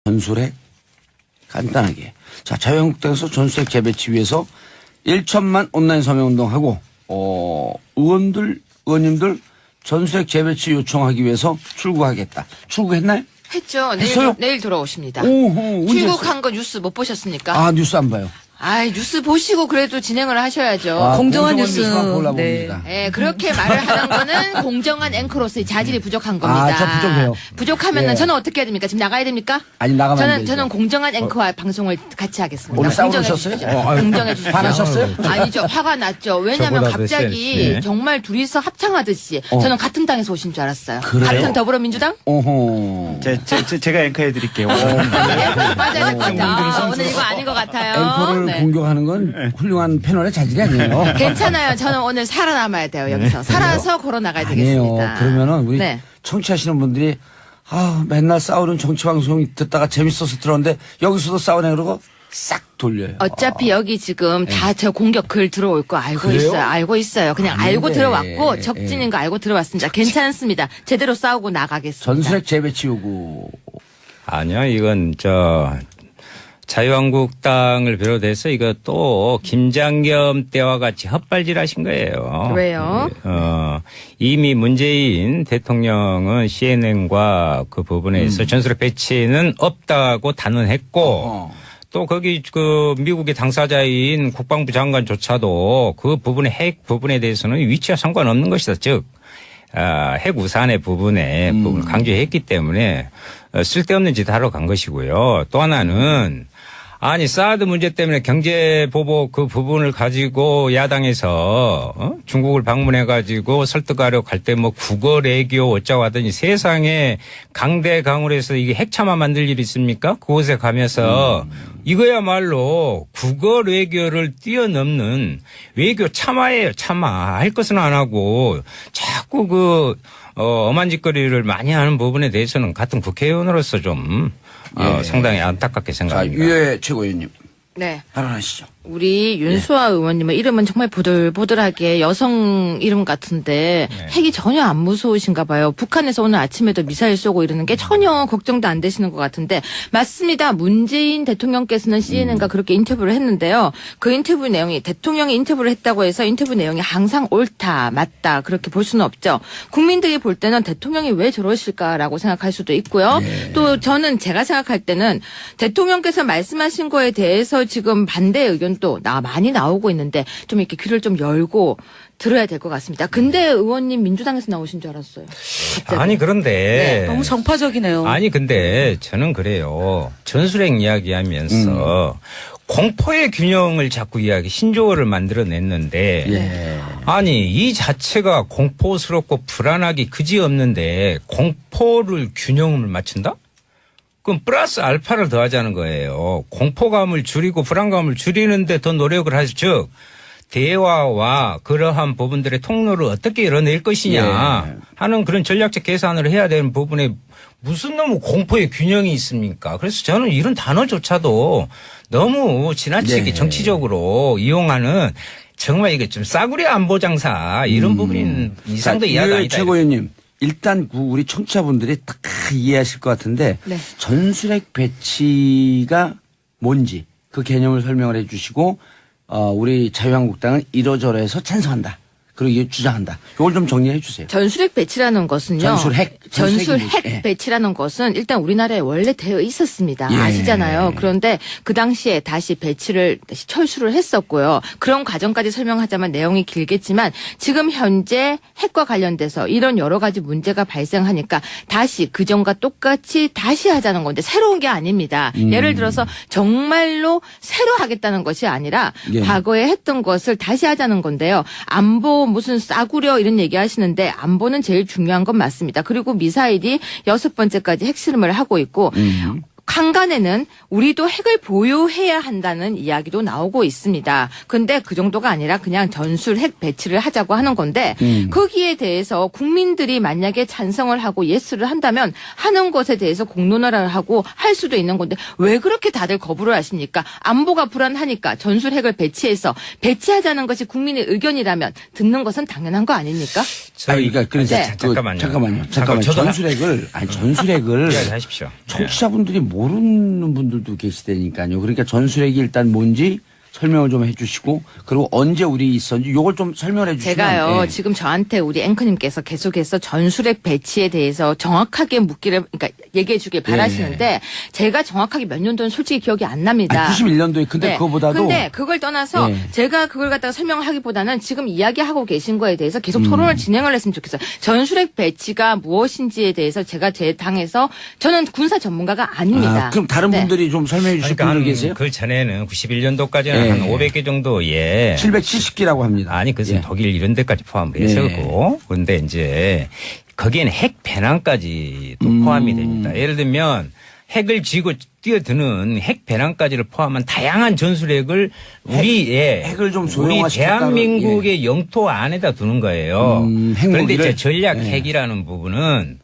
전술핵 간단하게. 자, 자유한국당에서 전술핵 재배치 위해서 1천만 온라인 서명운동하고 의원님들 전술핵 재배치 요청하기 위해서 출구하겠다. 출구했나요? 했죠. 내일 돌아오십니다. 오호, 출국한 거 뉴스 못 보셨습니까? 아, 뉴스 안 봐요. 뉴스 보시고 그래도 진행을 하셔야죠. 공정한 뉴스. 네. 네, 그렇게 말을 하는 거는 공정한 앵커로서의 자질이 부족한 겁니다. 저 부족해요. 부족하면은 예. 저는 어떻게 해야 됩니까? 지금 나가야 됩니까? 아니, 나가면 안 되죠. 저는 공정한 앵커와 방송을 같이 하겠습니다. 오늘 싸우셨어요? 공정해 주십시오. 화나셨어요? 아니죠. 화가 났죠. 왜냐하면 저보다 갑자기 네. 정말 둘이서 합창하듯이 저는 같은 당에서 오신 줄 알았어요. 그래요? 같은 더불어민주당? 오호. 제가 앵커해드릴게요. 맞아야 될 것 같아요. 오늘 이거 아닌 것 같아요. 앵커를 네. 공격하는 건 훌륭한 패널의 자질이 아니에요. 괜찮아요. 저는 오늘 살아남아야 돼요. 여기서. 살아서 걸어 나가야 아니에요. 되겠습니다. 그러면은 우리 네. 청취하시는 분들이 맨날 싸우는 정치방송 듣다가 재밌어서 들었는데 여기서도 싸우네 그러고 싹 돌려요. 어차피 여기 지금 다 저 공격 글 들어올 거 알고 그래요? 있어요. 알고 있어요. 그냥 아닌데. 알고 들어왔고 적진인 거 알고 들어왔습니다. 괜찮습니다. 제대로 싸우고 나가겠습니다. 전술핵 재배치 요구. 아니요, 이건 자유한국당을 비롯해서 이거 또 김장겸 때와 같이 헛발질하신 거예요. 왜요? 이미 문재인 대통령은 CNN과 그 부분에서 전술핵 배치는 없다고 단언했고 또 거기 그 미국의 당사자인 국방부 장관조차도 그 부분의 핵 부분에 대해서는 위치와 상관없는 것이다. 즉 핵 우산의 부분을 강조했기 때문에 쓸데없는 짓 하러 간 것이고요. 또 하나는 사드 문제 때문에 경제보복 그 부분을 가지고 야당에서 중국을 방문해 가지고 설득하려 갈 때 뭐 국어 외교 어쩌고 하더니 세상에 강대강으로 이게 핵참화 만들 일이 있습니까? 그곳에 가면서 이거야말로 국어 외교를 뛰어넘는 외교 참화예요. 참화. 할 것은 안 하고 자꾸 엄한 짓거리를 많이 하는 부분에 대해서는 같은 국회의원으로서 좀 상당히 안타깝게 자, 생각합니다. 유해 최고위원님. 네. 발언하시죠. 우리 윤수아 의원님의 이름은 정말 보들보들하게 여성 이름 같은데 핵이 전혀 안 무서우신가 봐요. 북한에서 오늘 아침에도 미사일 쏘고 이러는 게 전혀 걱정도 안 되시는 것 같은데 맞습니다. 문재인 대통령께서는 CNN과 그렇게 인터뷰를 했는데요. 그 인터뷰 내용이 대통령이 인터뷰를 했다고 해서 인터뷰 내용이 항상 옳다 맞다 그렇게 볼 수는 없죠. 국민들이 볼 때는 대통령이 왜 저러실까라고 생각할 수도 있고요. 또 제가 생각할 때는 대통령께서 말씀하신 거에 대해서 지금 반대 의견 또 많이 나오고 있는데 좀 이렇게 귀를 좀 열고 들어야 될 것 같습니다. 근데 의원님 민주당에서 나오신 줄 알았어요. 갑자기. 그런데 너무 정파적이네요. 근데 저는 그래요. 전술핵 이야기하면서 공포의 균형을 자꾸 신조어를 만들어냈는데 이 자체가 공포스럽고 불안하기 그지없는데 공포를 균형을 맞춘다? 그럼 플러스 알파를 더하자는 거예요. 공포감을 줄이고 불안감을 줄이는데 더 노력을 하죠. 즉 대화와 그러한 부분들의 통로를 어떻게 열어낼 것이냐 하는 그런 전략적 계산을 해야 되는 부분에 무슨 너무 공포의 균형이 있습니까? 그래서 저는 이런 단어조차도 너무 지나치게 정치적으로 이용하는 정말 이게 좀 싸구려 안보 장사 이런 부분인 이상도 이해가 아니다. 최고위원님. 일단 우리 청취자분들이 딱 이해하실 것 같은데 전술핵 배치가 뭔지 그 개념을 설명을 해 주시고 우리 자유한국당은 이러저러해서 찬성한다. 그리고 이게 주장한다. 이걸 좀 정리해 주세요. 전술핵 배치라는 것은요. 전술핵 배치라는 것은 일단 우리나라에 원래 되어 있었습니다. 아시잖아요. 그런데 그 당시에 다시 배치를 철수를 했었고요. 그런 과정까지 설명하자면 내용이 길겠지만 지금 현재 핵과 관련돼서 이런 여러 가지 문제가 발생하니까 다시 그전과 똑같이 다시 하자는 건데 새로운 게 아닙니다. 예를 들어서 정말로 새로 하겠다는 것이 아니라 과거에 했던 것을 다시 하자는 건데요. 안보 무슨 싸구려 이런 얘기 하시는데 안보는 제일 중요한 건 맞습니다. 그리고 미사일이 6번째까지 핵실험을 하고 있고 한간에는 우리도 핵을 보유해야 한다는 이야기도 나오고 있습니다. 근데 그 정도가 아니라 그냥 전술 핵 배치를 하자고 하는 건데 거기에 대해서 국민들이 만약에 찬성을 하고 예스를 한다면 하는 것에 대해서 공론화를 하고 할 수도 있는 건데 왜 그렇게 다들 거부를 하십니까? 안보가 불안하니까 전술 핵을 배치하자는 것이 국민의 의견이라면 듣는 것은 당연한 거 아닙니까? 잠깐만요. 전술핵을 하십시오. 청취자분들이 모르는 분들도 계시다니까요. 그러니까 전술핵이 일단 뭔지 설명을 좀 해주시고 그리고 언제 우리 있었는지 요걸 좀 설명해 주시면. 제가요 지금 저한테 우리 앵커님께서 계속해서 전술핵 배치에 대해서 정확하게 그러니까 얘기해 주길 바라시는데 제가 정확하게 몇 년도는 솔직히 기억이 안 납니다. 91년도에 근데 그거보다도. 근데 그걸 떠나서 제가 그걸 갖다가 설명하기보다는 지금 이야기하고 계신 거에 대해서 계속 토론을 진행을 했으면 좋겠어요. 전술핵 배치가 무엇인지에 대해서 제가 제 당에서 저는 군사 전문가가 아닙니다. 그럼 다른 분들이 좀 설명해 주실 분들 계세요? 그 전에는 91년도까지는 한 500개 정도에 770기라고 합니다. 아니 그것은 독일 이런 데까지 포함을 했었고 그런데 이제 거기에는 핵 배낭까지도 포함이 됩니다. 예를 들면 핵을 쥐고 뛰어드는 핵 배낭까지를 포함한 다양한 전술핵을 핵을 좀 우리 대한민국의 영토 안에다 두는 거예요. 그런데 이제 전략 핵이라는 부분은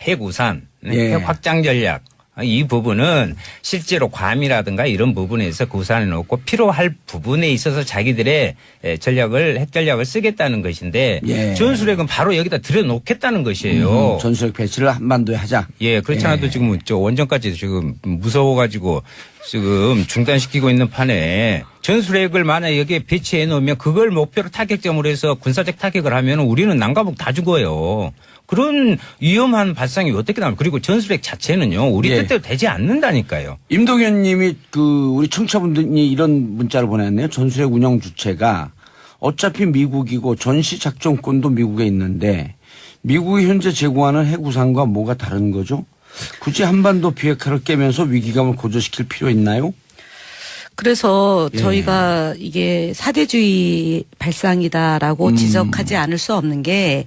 핵 우산, 핵 확장 전략 이 부분은 실제로 괌이라든가 이런 부분에서 그 우산을 놓고 필요할 부분에 있어서 자기들의 핵 전략을 쓰겠다는 것인데 전술핵은 바로 여기다 들여놓겠다는 것이에요. 전술핵 배치를 한반도에 하자. 예, 그렇지 않아도 지금 원전까지 지금 무서워가지고 지금 중단시키고 있는 판에 전술핵을 만약에 여기에 배치해 놓으면 그걸 목표로 타격점으로 해서 군사적 타격을 하면 우리는 남과북 다 죽어요. 그런 위험한 발상이 어떻게 나옵니까? 그리고 전술핵 자체는요, 우리 뜻대로 되지 않는다니까요. 임동현 님이 우리 청취자분들이 이런 문자를 보냈네요. 전술핵 운영 주체가 어차피 미국이고 전시 작전권도 미국에 있는데 미국이 현재 제공하는 핵우산과 뭐가 다른 거죠? 굳이 한반도 비핵화를 깨면서 위기감을 고조시킬 필요 있나요? 그래서 저희가 이게 사대주의 발상이다라고 지적하지 않을 수 없는 게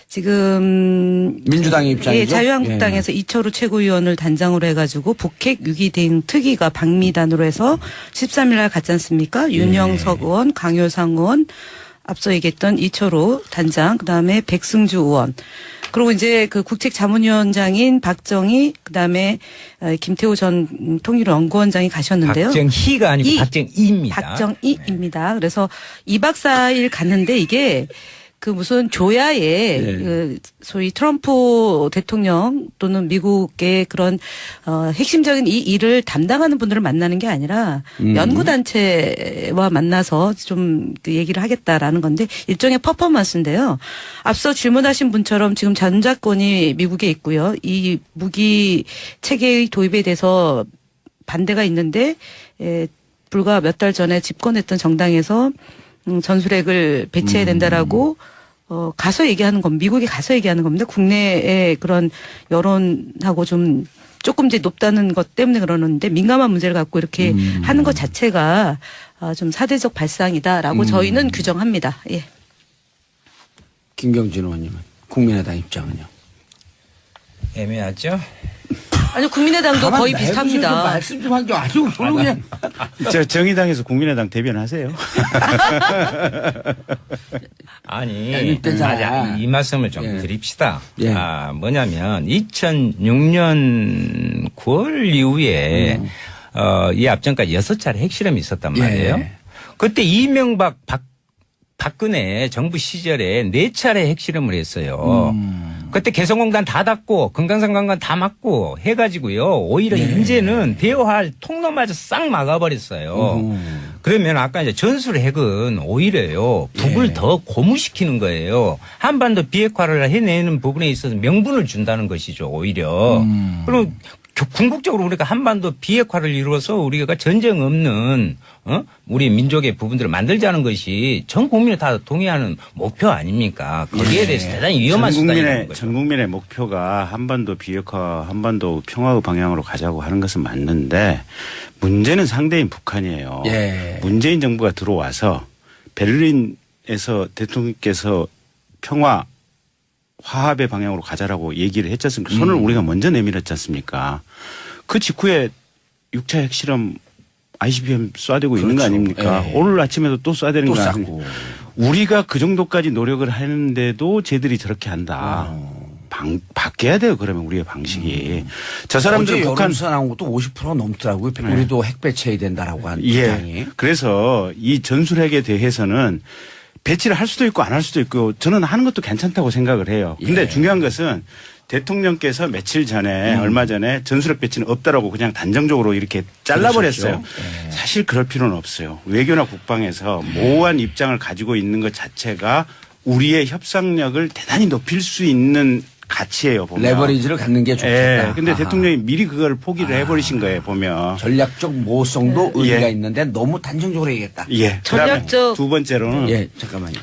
지금 민주당의 입장이죠. 자유한국당에서 이철우 최고위원을 단장으로 해가지고 북핵 유기 대응 특위가 방미단으로 해서 13일 날 갔지 않습니까? 윤영석 의원, 강효상 의원, 앞서 얘기했던 이철우 단장, 그다음에 백승주 의원. 그리고 이제 그 국책자문위원장인 박정희, 그다음에 김태호 전 통일연구원장이 가셨는데요. 박정희가 아니고 박정희입니다. 박정희입니다. 그래서 2박 4일 갔는데 이게 그 무슨 조야의 그 소위 트럼프 대통령 또는 미국의 그런 핵심적인 이 일을 담당하는 분들을 만나는 게 아니라 연구단체와 만나서 좀 그 얘기를 하겠다라는 건데 일종의 퍼포먼스인데요. 앞서 질문하신 분처럼 지금 전자권이 미국에 있고요. 이 무기 체계의 도입에 대해서 반대가 있는데 불과 몇 달 전에 집권했던 정당에서 전술핵을 배치해야 된다라고 가서 얘기하는 건 미국에 가서 얘기하는 겁니다. 국내의 그런 여론하고 좀 조금 이제 높다는 것 때문에 그러는데 민감한 문제를 갖고 이렇게 하는 것 자체가 좀 사대적 발상이다라고 저희는 규정합니다. 예. 김경진 의원님은 국민의당 입장은요? 애매하죠? 아니 국민의당도 거의 비슷합니다. 말씀 좀 하죠. 아주 그냥. 정의당에서 국민의당 대변하세요. 아니, 이 말씀을 좀 드립시다. 뭐냐면 2006년 9월 이후에 이 앞전까지 6차례 핵실험이 있었단 말이에요. 그때 이명박 박근혜 정부 시절에 4차례 핵실험을 했어요. 그때 개성공단 다 닫고 금강산관관 다 막고 해가지고요. 오히려 이제는 대화할 통로마저 싹 막아버렸어요. 그러면 아까 이제 전술핵은 오히려요. 북을 더 고무시키는 거예요. 한반도 비핵화를 해내는 부분에 있어서 명분을 준다는 것이죠. 오히려. 그리고 궁극적으로 우리가 한반도 비핵화를 이루어서 우리가 전쟁 없는 우리 민족의 부분들을 만들자는 것이 전 국민이 다 동의하는 목표 아닙니까? 거기에 대해서 대단히 위험한 수단이라는 거죠. 전 국민의 목표가 한반도 비핵화, 한반도 평화의 방향으로 가자고 하는 것은 맞는데 문제는 상대인 북한이에요. 문재인 정부가 들어와서 베를린에서 대통령께서 평화 화합의 방향으로 가자라고 얘기를 했지 않습니까? 손을 우리가 먼저 내밀었지 않습니까? 그 직후에 6차 핵실험 ICBM 쏴대고 있는 거 아닙니까? 오늘 아침에도 또 쏴대는 거 아닙니까? 우리가 그 정도까지 노력을 하는데도 쟤들이 저렇게 한다. 바뀌어야 돼요. 그러면 우리의 방식이. 저 사람들 북한 여론조사 나온 것도 50%가 넘더라고요. 우리도 핵 배치해야 된다라고 하는 입장이. 그래서 이 전술핵에 대해서는 배치를 할 수도 있고 안 할 수도 있고 저는 하는 것도 괜찮다고 생각을 해요. 근데 중요한 것은 대통령께서 며칠 전에 얼마 전에 전술핵 배치는 없다라고 그냥 단정적으로 이렇게 잘라버렸어요. 네. 사실 그럴 필요는 없어요. 외교나 국방에서 모호한 입장을 가지고 있는 것 자체가 우리의 협상력을 대단히 높일 수 있는 가치예요. 보면. 레버리지를 갖는 게 좋겠다. 그런데 대통령이 미리 그걸 포기를 해버리신 거예요. 보면. 전략적 모성도 의미가 있는데 너무 단정적으로 얘기했다. 예. 전략적 두 번째로는 잠깐만요.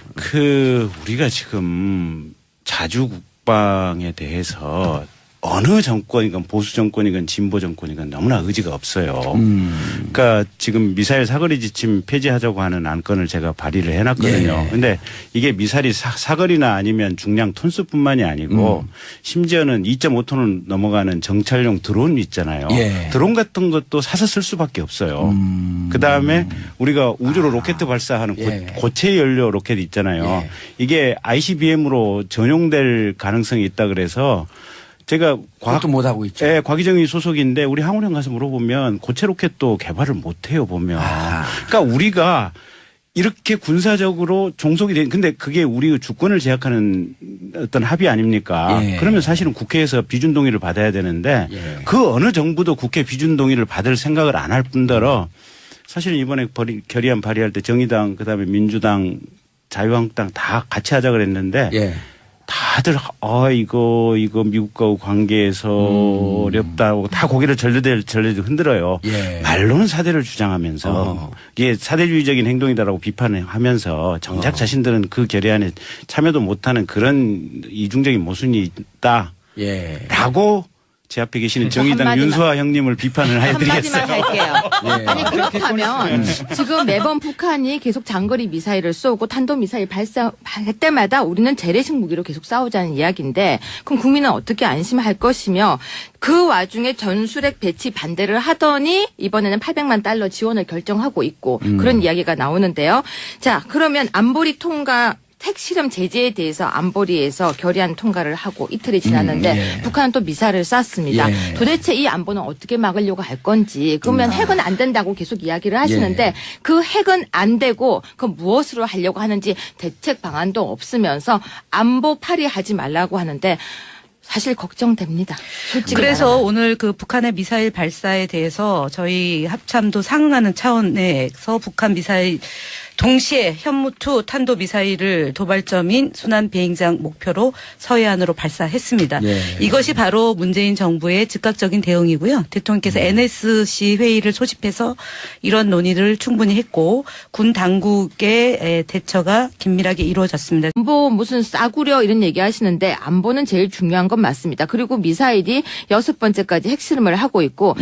우리가 지금 자주 국방에 대해서 어느 정권이건 보수 정권이건 진보 정권이건 너무나 의지가 없어요. 그러니까 지금 미사일 사거리 지침 폐지하자고 하는 안건을 제가 발의를 해놨거든요. 그런데 이게 미사일이 사거리나 아니면 중량 톤수뿐만이 아니고 심지어는 2.5톤을 넘어가는 정찰용 드론 있잖아요. 드론 같은 것도 사서 쓸 수밖에 없어요. 그다음에 우리가 우주로 로켓 발사하는 고체 연료 로켓 있잖아요. 이게 ICBM으로 전용될 가능성이 있다 그래서 제가 그것도 못 하고 있죠. 과기정이 소속인데 우리 항우령 가서 물어보면 고체 로켓도 개발을 못 해요 보면. 그러니까 우리가 이렇게 군사적으로 종속이 된 근데 그게 우리 주권을 제약하는 어떤 합의 아닙니까? 그러면 사실은 국회에서 비준 동의를 받아야 되는데 그 어느 정부도 국회 비준 동의를 받을 생각을 안 할 뿐더러 사실은 이번에 결의안 발의할 때 정의당 그다음에 민주당 자유한국당 다 같이 하자 그랬는데 다들 이거 미국과 관계에서 어렵다고 다 고개를 절레절 흔들어요. 말로는 사대를 주장하면서 이게 사대주의적인 행동이다라고 비판을 하면서 정작 자신들은 그 결의안에 참여도 못하는 그런 이중적인 모순이 있다라고 제 앞에 계시는 정의당 윤수아 형님을 비판을 해드리겠어요. 한마디만 할게요. 아니 그렇다면 지금 매번 북한이 계속 장거리 미사일을 쏘고 탄도미사일 발사할 때마다 우리는 재래식 무기로 계속 싸우자는 이야기인데 그럼 국민은 어떻게 안심할 것이며 그 와중에 전술핵 배치 반대를 하더니 이번에는 800만 달러 지원을 결정하고 있고 그런 이야기가 나오는데요. 자 그러면 안보리 통과 핵실험 제재에 대해서 안보리에서 결의안 통과를 하고 이틀이 지났는데 북한은 또 미사일을 쐈습니다. 도대체 이 안보는 어떻게 막으려고 할 건지 그러면 핵은 안 된다고 계속 이야기를 하시는데 그 핵은 안 되고 그 무엇으로 하려고 하는지 대책 방안도 없으면서 안보 파리하지 말라고 하는데 사실 걱정됩니다. 솔직히 그래서 말하면. 오늘 그 북한의 미사일 발사에 대해서 저희 합참도 상응하는 차원에서 북한 미사일 동시에 현무2 탄도미사일을 도발점인 순안 비행장 목표로 서해안으로 발사했습니다. 이것이 바로 문재인 정부의 즉각적인 대응이고요. 대통령께서 NSC 회의를 소집해서 이런 논의를 충분히 했고 군 당국의 대처가 긴밀하게 이루어졌습니다. 안보 무슨 싸구려 이런 얘기 하시는데 안보는 제일 중요한 건 맞습니다. 그리고 미사일이 6번째까지 핵실험을 하고 있고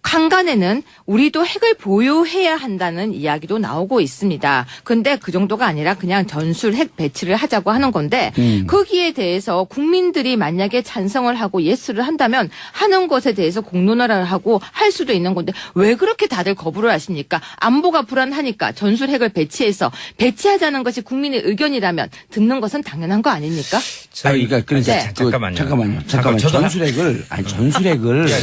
한간에는 우리도 핵을 보유해야 한다는 이야기도 나오고 있습니다. 근데 그 정도가 아니라 그냥 전술 핵 배치를 하자고 하는 건데 거기에 대해서 국민들이 만약에 찬성을 하고 예스를 한다면 하는 것에 대해서 공론화를 하고 할 수도 있는 건데 왜 그렇게 다들 거부를 하십니까? 안보가 불안하니까 전술 핵을 배치하자는 것이 국민의 의견이라면 듣는 것은 당연한 거 아닙니까? 그러니까 잠깐만요. 전술핵을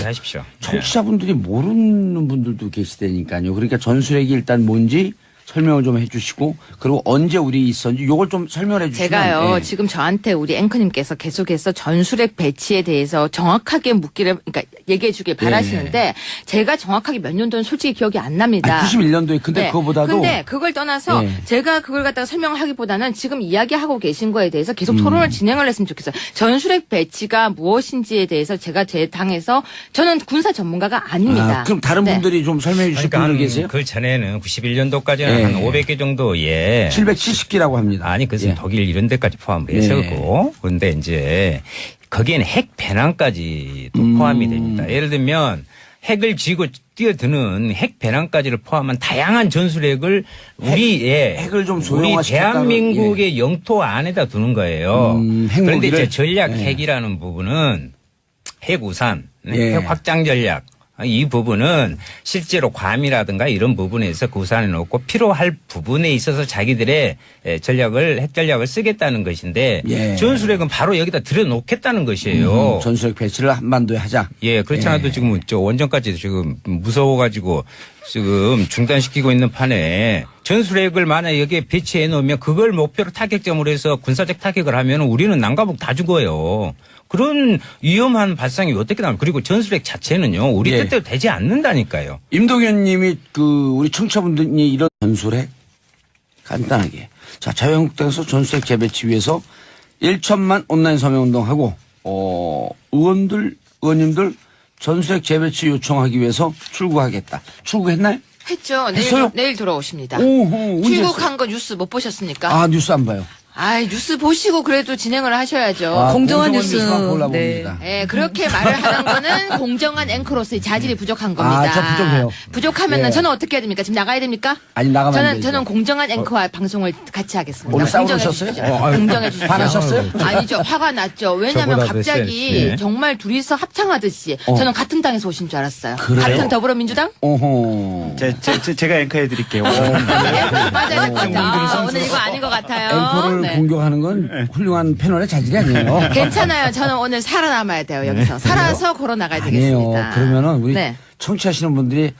하십시오. 청취자분들이 모르는 분들도 계시다니까요. 그러니까 전술핵이 일단 뭔지 설명을 좀 해주시고 그리고 언제 우리 있었는지 요걸 좀 설명해 주시면. 제가요 지금 저한테 우리 앵커님께서 계속해서 전술핵 배치에 대해서 정확하게 그러니까 얘기해 주길 바라시는데 제가 정확하게 몇 년도는 솔직히 기억이 안 납니다. 91년도에 근데 그거보다도. 근데 그걸 떠나서 제가 그걸 갖다가 설명하기보다는 지금 이야기하고 계신 거에 대해서 계속 토론을 진행을 했으면 좋겠어요. 전술핵 배치가 무엇인지에 대해서 제가 제 당에서 저는 군사 전문가가 아닙니다. 그럼 다른 분들이 좀 설명해 주실 분들 계세요? 그 전에는 91년도까지는 한 500개 정도에 770기라고 합니다. 아니 그것은 독일 이런 데까지 포함해서고 그런데 이제 거기에는 핵 배낭까지도 포함이 됩니다. 예를 들면 핵을 쥐고 뛰어드는 핵 배낭까지를 포함한 다양한 전술핵을 핵을 좀 우리 대한민국의 영토 안에다 두는 거예요. 그런데 이제 전략 핵이라는 부분은 핵 우산, 핵 확장 전략 이 부분은 실제로 괌이라든가 이런 부분에서 그 우산에 놓고 필요할 부분에 있어서 자기들의 핵 전략을 쓰겠다는 것인데 전술핵은 바로 여기다 들여놓겠다는 것이에요. 전술핵 배치를 한반도에 하자. 그렇지 않아도 지금 원전까지 지금 무서워가지고 지금 중단시키고 있는 판에 전술핵을 만약에 여기에 배치해 놓으면 그걸 목표로 타격점으로 해서 군사적 타격을 하면 우리는 남과북 다 죽어요. 그런 위험한 발상이 어떻게 나옵니까? 그리고 전술핵 자체는요, 우리 뜻대로 되지 않는다니까요. 임동현 님이 우리 청취자분들이 이런 전술핵 간단하게. 자, 자유한국당에서 전술핵 재배치 위해서 1천만 온라인 서명운동하고, 의원님들 전술핵 재배치 요청하기 위해서 출구하겠다. 출구했나요? 했죠. 내일 돌아오십니다. 오호, 출국한 거 뉴스 못 보셨습니까? 아, 뉴스 안 봐요. 뉴스 보시고 그래도 진행을 하셔야죠. 공정한 뉴스. 네, 그렇게 말을 하는 거는 공정한 앵커로서의 자질이 부족한 겁니다. 저 부족해요. 부족하면은 저는 어떻게 해야 됩니까? 지금 나가야 됩니까? 아니, 나가면 안 되죠. 저는 공정한 앵커와 방송을 같이 하겠습니다. 오늘 싸우셨어요? 공정해 주십시오. 화나셨어요? 아니죠. 화가 났죠. 왜냐하면 저보다 갑자기 정말 둘이서 합창하듯이 저는 같은 당에서 오신 줄 알았어요. 그래요? 같은 더불어민주당? 오호. 제가 앵커해 드릴게요. 맞아요. 오늘 이거 아닌 것 같아요. 앵커를 공격하는 건 훌륭한 패널의 자질이 아니에요. 괜찮아요. 저는 오늘 살아남아야 돼요. 여기서. 살아서 걸어 나가야 되겠습니다. 아니에요. 그러면은 우리 청취하시는 분들이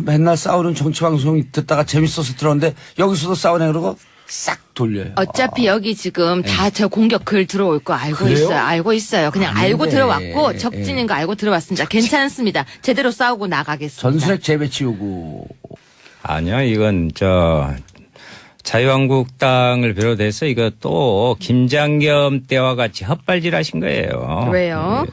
맨날 싸우는 정치방송 듣다가 재밌어서 들었는데 여기서도 싸우네 그러고 싹 돌려요. 어차피 여기 지금 다 저 공격 글 들어올 거 알고 그래요? 있어요. 알고 있어요. 그냥 알고 아닌데. 들어왔고 적진인 거 알고 들어왔습니다. 괜찮습니다. 제대로 싸우고 나가겠습니다. 전술핵 재배치 요구. 아니요, 이건 자유한국당을 비롯해서 이거 또 김장겸 때와 같이 헛발질하신 거예요. 왜요?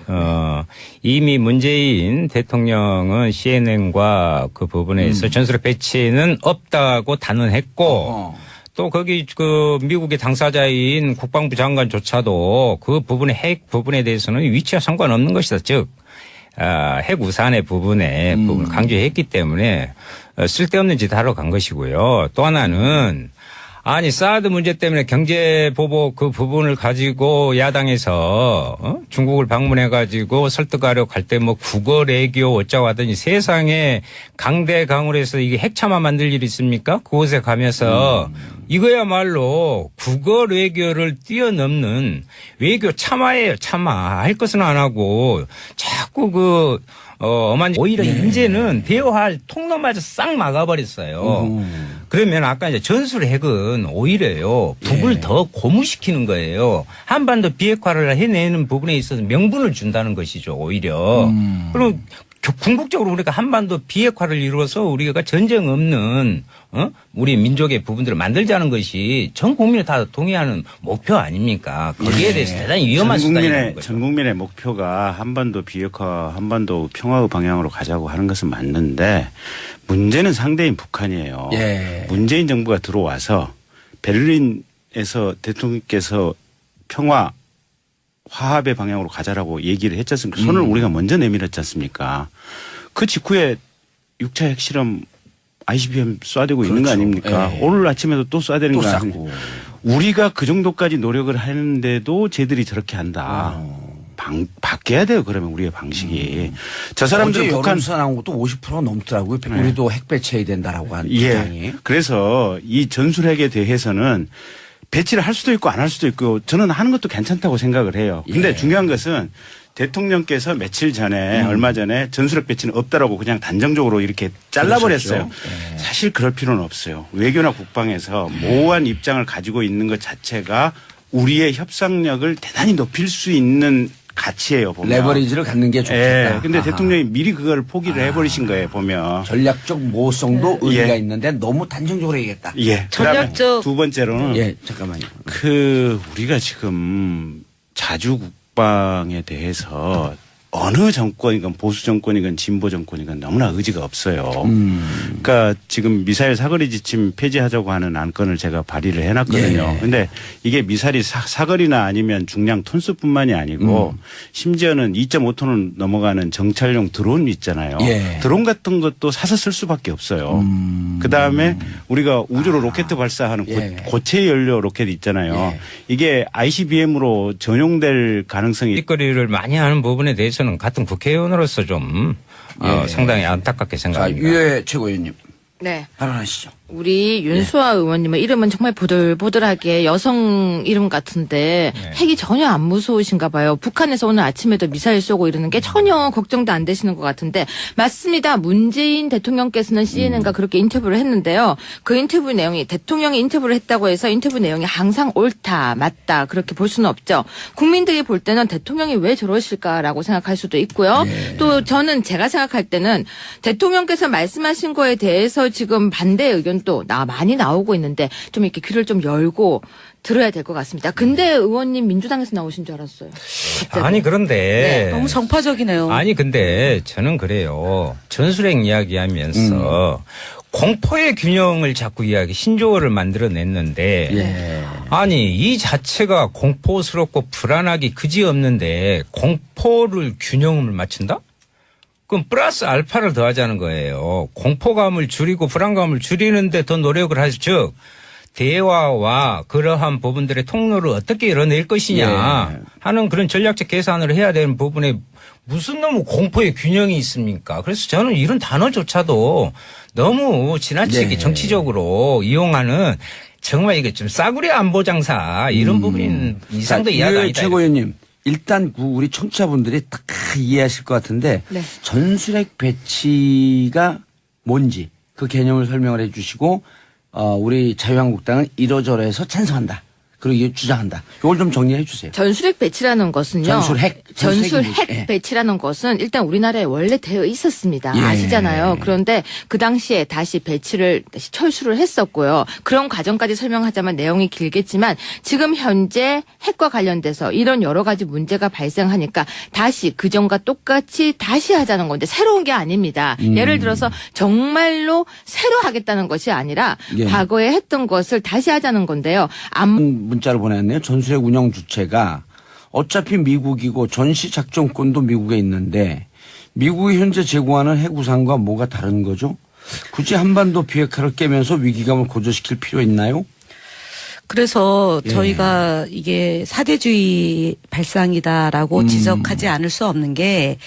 이미 문재인 대통령은 CNN과 그 부분에 있어 전술핵 배치는 없다고 단언했고 또 거기 미국의 당사자인 국방부 장관조차도 그 부분의 핵 부분에 대해서는 위치와 상관없는 것이다. 즉 핵 우산의 부분을 강조했기 때문에 쓸데없는 짓 하러 간 것이고요. 또 하나는 사드 문제 때문에 경제 보복 그 부분을 가지고 야당에서 중국을 방문해 가지고 설득하려 갈 때 국어 외교 어쩌고 하더니 세상에 강대강으로 해서 이게 핵참화 만들 일이 있습니까? 그곳에 가면서 이거야말로 국어 외교를 뛰어넘는 외교 참화예요. 참화. 할 것은 안 하고 자꾸 오히려 이제는 대화할 통로마저 싹 막아버렸어요. 그러면 아까 이제 전술핵은 오히려요, 북을 더 고무시키는 거예요. 한반도 비핵화를 해내는 부분에 있어서 명분을 준다는 것이죠, 오히려. 그리고 궁극적으로 우리가 한반도 비핵화를 이루어서 우리가 전쟁 없는 우리 민족의 부분들을 만들자는 것이 전 국민이 다 동의하는 목표 아닙니까? 거기에 대해서 대단히 위험한 수단이라는 거죠. 전 국민의 목표가 한반도 비핵화, 한반도 평화의 방향으로 가자고 하는 것은 맞는데 문제는 상대인 북한이에요. 문재인 정부가 들어와서 베를린에서 대통령께서 평화 화합의 방향으로 가자라고 얘기를 했지 않습니까? 손을 우리가 먼저 내밀었지 않습니까? 그 직후에 6차 핵실험 ICBM 쏴대고 있는 거 아닙니까? 오늘 아침에도 또 쏴대는 거 아닙니까? 우리가 그 정도까지 노력을 하는데도 쟤들이 저렇게 한다. 바뀌어야 돼요. 그러면 우리의 방식이. 저 사람들 북한 여론조사 나온 것도 50%가 넘더라고요. 우리도 핵 배치해야 된다라고 하는 주장이. 그래서 이 전술핵에 대해서는 배치를 할 수도 있고 안 할 수도 있고 저는 하는 것도 괜찮다고 생각을 해요. 근데 중요한 것은 대통령께서 며칠 전에 얼마 전에 전술핵 배치는 없다라고 그냥 단정적으로 이렇게 잘라버렸어요. 사실 그럴 필요는 없어요. 외교나 국방에서 모호한 입장을 가지고 있는 것 자체가 우리의 협상력을 대단히 높일 수 있는 가치예요. 보면. 레버리지를 갖는 게 좋겠다. 근데 대통령이 미리 그걸 포기를 해버리신 거예요. 보면. 전략적 모성도 의미가 있는데 너무 단정적으로 얘기했다. 전략적. 두 번째로는 잠깐만요. 우리가 지금 자주 국방에 대해서 어느 정권이건 보수 정권이건 진보 정권이건 너무나 의지가 없어요. 그러니까 지금 미사일 사거리 지침 폐지하자고 하는 안건을 제가 발의를 해놨거든요. 그런데 이게 미사일이 사거리나 아니면 중량 톤수뿐만이 아니고 심지어는 2.5톤을 넘어가는 정찰용 드론 있잖아요. 드론 같은 것도 사서 쓸 수밖에 없어요. 그다음에 우리가 우주로 로켓 발사하는 고체 연료 로켓 있잖아요. 이게 ICBM으로 전용될 가능성이 뒷거리를 많이 하는 부분에 대해서는 같은 국회의원으로서 좀 상당히 안타깝게 생각합니다. 자, 유해 최고위원님. 네. 발언하시죠. 우리 윤수아 의원님의 이름은 정말 보들보들하게 여성 이름 같은데 핵이 전혀 안 무서우신가 봐요. 북한에서 오늘 아침에도 미사일 쏘고 이러는 게 전혀 걱정도 안 되시는 것 같은데 맞습니다. 문재인 대통령께서는 CNN과 그렇게 인터뷰를 했는데요. 그 인터뷰 내용이 대통령이 인터뷰를 했다고 해서 인터뷰 내용이 항상 옳다, 맞다 그렇게 볼 수는 없죠. 국민들이 볼 때는 대통령이 왜 저러실까라고 생각할 수도 있고요. 또 저는 제가 생각할 때는 대통령께서 말씀하신 거에 대해서 지금 반대 의견 또 많이 나오고 있는데 좀 이렇게 귀를 좀 열고 들어야 될 것 같습니다. 근데 의원님 민주당에서 나오신 줄 알았어요. 갑자기. 아니 그런데 너무 정파적이네요. 아니 근데 저는 그래요. 전술핵 이야기하면서 공포의 균형을 자꾸 신조어를 만들어냈는데 아니 이 자체가 공포스럽고 불안하기 그지없는데 공포를 균형을 맞춘다? 그럼 플러스 알파를 더하자는 거예요. 공포감을 줄이고 불안감을 줄이는데 더 노력을 하죠. 즉 대화와 그러한 부분들의 통로를 어떻게 열어낼 것이냐 하는 그런 전략적 계산을 해야 되는 부분에 무슨 너무 공포의 균형이 있습니까? 그래서 저는 이런 단어조차도 너무 지나치게 정치적으로 이용하는 정말 이게 좀 싸구려 안보 장사 이런 부분인 이상도 이해가 아니다. 최고위원님. 일단 우리 청취자분들이 딱 이해하실 것 같은데 전술핵 배치가 뭔지 그 개념을 설명을 해 주시고 우리 자유한국당은 이러저러해서 찬성한다. 그리고 이게 주장한다. 이걸 좀 정리해 주세요. 전술핵 배치라는 것은요. 전술핵 배치라는 것은 일단 우리나라에 원래 되어 있었습니다. 아시잖아요. 그런데 그 당시에 다시 배치를 다시 철수를 했었고요. 그런 과정까지 설명하자면 내용이 길겠지만 지금 현재 핵과 관련돼서 이런 여러 가지 문제가 발생하니까 다시 그전과 똑같이 다시 하자는 건데 새로운 게 아닙니다. 예를 들어서 정말로 새로 하겠다는 것이 아니라 과거에 했던 것을 다시 하자는 건데요. 문자를 보냈네요. 전술핵 운영 주체가 어차피 미국이고 전시 작전권도 미국에 있는데 미국이 현재 제공하는 핵우산과 뭐가 다른 거죠? 굳이 한반도 비핵화를 깨면서 위기감을 고조시킬 필요 있나요? 그래서 저희가 이게 사대주의 발상이다라고 지적하지 않을 수 없는 게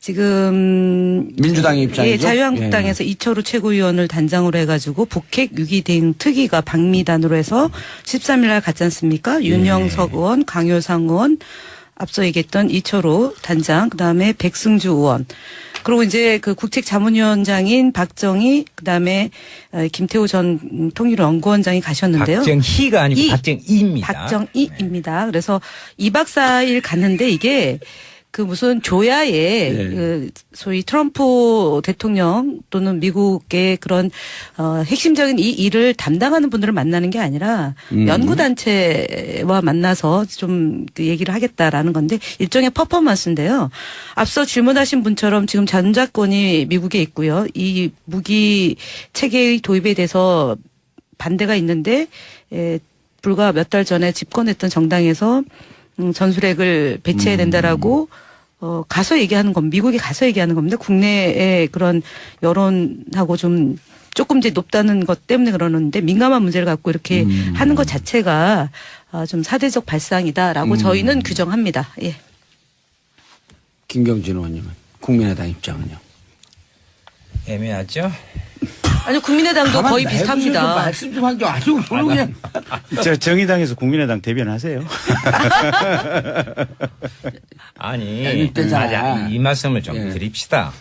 지금 민주당의 입장이죠. 자유한국당에서 이철우 최고위원을 단장으로 해가지고 북핵 위기 대응 특위가 방미단으로 해서 13일 날 갔지 않습니까? 윤영석 의원, 강효상 의원, 앞서 얘기했던 이철우 단장, 그다음에 백승주 의원. 그리고 이제 그 국책자문위원장인 박정희, 그다음에 김태우 전 통일연구원장이 가셨는데요. 박정희가 아니고 박정희입니다. 박정희입니다. 그래서 2박 4일 갔는데 이게 그 무슨 조야의 그 소위 트럼프 대통령 또는 미국의 그런 핵심적인 이 일을 담당하는 분들을 만나는 게 아니라 연구단체와 만나서 좀 그 얘기를 하겠다라는 건데 일종의 퍼포먼스인데요. 앞서 질문하신 분처럼 지금 전작권이 미국에 있고요. 이 무기 체계의 도입에 대해서 반대가 있는데 불과 몇 달 전에 집권했던 정당에서 전술핵을 배치해야 된다라고 가서 얘기하는 건 미국에 가서 얘기하는 겁니다. 국내의 그런 여론하고 좀 조금 이제 높다는 것 때문에 그러는데 민감한 문제를 갖고 이렇게 하는 것 자체가 좀 사대적 발상이다라고 저희는 규정합니다. 예. 김경진 의원님은 국민의당 입장은요? 애매하죠? 아니 국민의당도 거의 비슷합니다. 말씀 좀 한 게 아니고 그냥 정의당에서 국민의당 대변하세요. 아니 이 말씀을 좀 드립시다.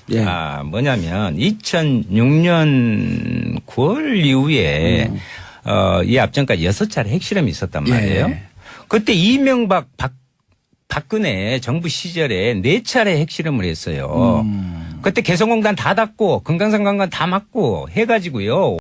뭐냐면 2006년 9월 이후에 이 앞전까지 6차례 핵실험이 있었단 말이에요. 그때 이명박 박근혜 정부 시절에 4차례 핵실험을 했어요. 그때 개성공단 다 닫고 금강산 관광 다 막고 해가지고요.